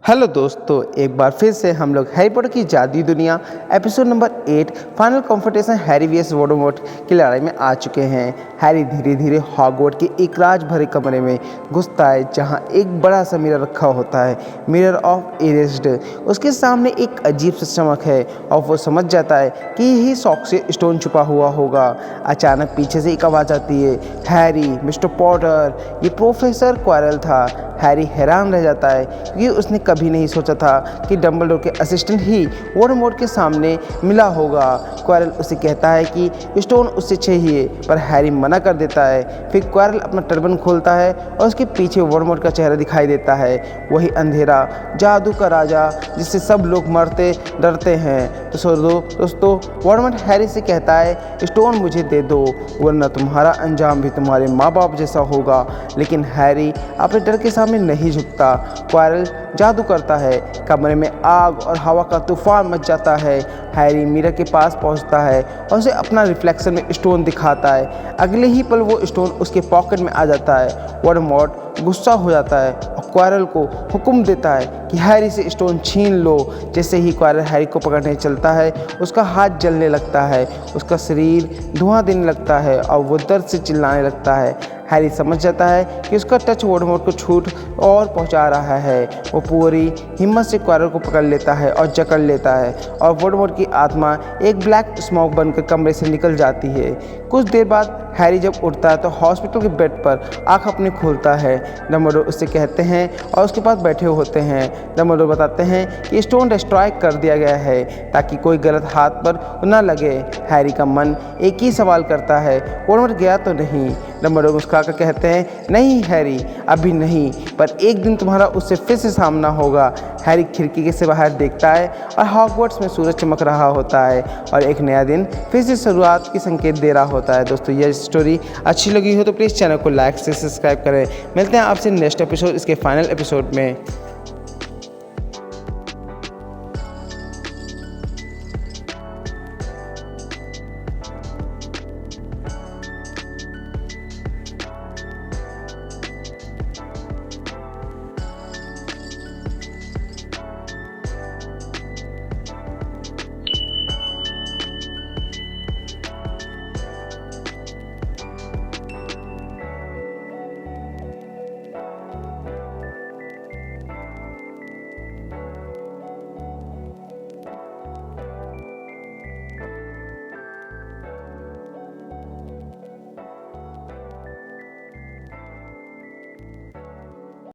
Hello दोस्तों, एक बार फिर से हम लोग हैरी पॉटर की जादुई दुनिया episode number 8 final confrontation Harry vs Voldemort की लड़ाई में आ चुके हैं। हैरी धीरे धीरे हॉगवर्ट्स के एक राज भरे कमरे में घुसता है जहां एक बड़ा सा मिरर रखा होता है, मिरर ऑफ इरेस्ड। उसके सामने एक अजीब सा चमक है और वो समझ जाता है कि यही सॉक से स्टोन छुपा हुआ होगा। अचानक पीछे से एक आवाज़ आती है, हैरी, मिस्टर पॉटर। ये प्रोफेसर क्वारल था। हैरी हैरान रह जाता है क्योंकि उसने कभी नहीं सोचा था कि डंबलडोर के असिस्टेंट ही वोल्डेमॉर्ट के सामने मिला होगा। क्वारल उसे कहता है कि स्टोन उससे चाहिए, पर हैरी मना कर देता है। फिर क्वारल अपना टर्बन खोलता है और उसके पीछे वोल्डेमॉर्ट का चेहरा दिखाई देता है, वही अंधेरा जादू का राजा जिससे सब लोग मरते डरते हैं। तो दोस्तों वोल्डेमॉर्ट हैरी से कहता है, स्टोन मुझे दे दो वरना तुम्हारा अंजाम भी तुम्हारे माँ बाप जैसा होगा। लेकिन हैरी अपने डर के सामने नहीं झुकता। क्वारल जादू करता है, कमरे में आग और हवा का तूफान मच जाता है। हैरी मिरर के पास पहुंचता है और उसे अपना रिफ्लेक्शन में स्टोन दिखाता है। अगले ही पल वो स्टोन उसके पॉकेट में आ जाता है। वोल्डेमॉर्ट गुस्सा हो जाता है और क्वारल को हुक्म देता है कि हैरी से स्टोन छीन लो। जैसे ही क्वारल हैरी को पकड़ने चलता है, उसका हाथ जलने लगता है, उसका शरीर धुआं देने लगता है और वो दर्द से चिल्लाने लगता है। हैरी समझ जाता है कि उसका टच वोल्डेमॉर्ट को छूट और पहुंचा रहा है। वो पूरी हिम्मत से क्वारल को पकड़ लेता है और जकड़ लेता है और वोल्डेमॉर्ट की आत्मा एक ब्लैक स्मोक बनकर कमरे से निकल जाती है। कुछ देर बाद हैरी जब उठता है तो हॉस्पिटल के बेड पर आँख अपनी खोलता है। डंबलडोर उससे कहते हैं और उसके पास बैठे होते हैं। डंबलडोर बताते हैं कि स्टोन डिस्ट्रॉय कर दिया गया है ताकि कोई गलत हाथ पर न लगे। हैरी का मन एक ही सवाल करता है, वोल्डेमॉर्ट गया तो नहीं? डंबलडोर मुस्कुराकर कहते हैं, नहीं हैरी, अभी नहीं, पर एक दिन तुम्हारा उससे फिर से सामना होगा। हैरी खिड़की से बाहर देखता है और हॉगवर्ट्स में सूरज चमक रहा होता है और एक नया दिन फिर से शुरुआत की संकेत दे रहा होता है। दोस्तों यह स्टोरी अच्छी लगी हो तो प्लीज़ चैनल को लाइक से सब्सक्राइब करें। मिलते हैं आपसे नेक्स्ट एपिसोड, इसके फाइनल एपिसोड में।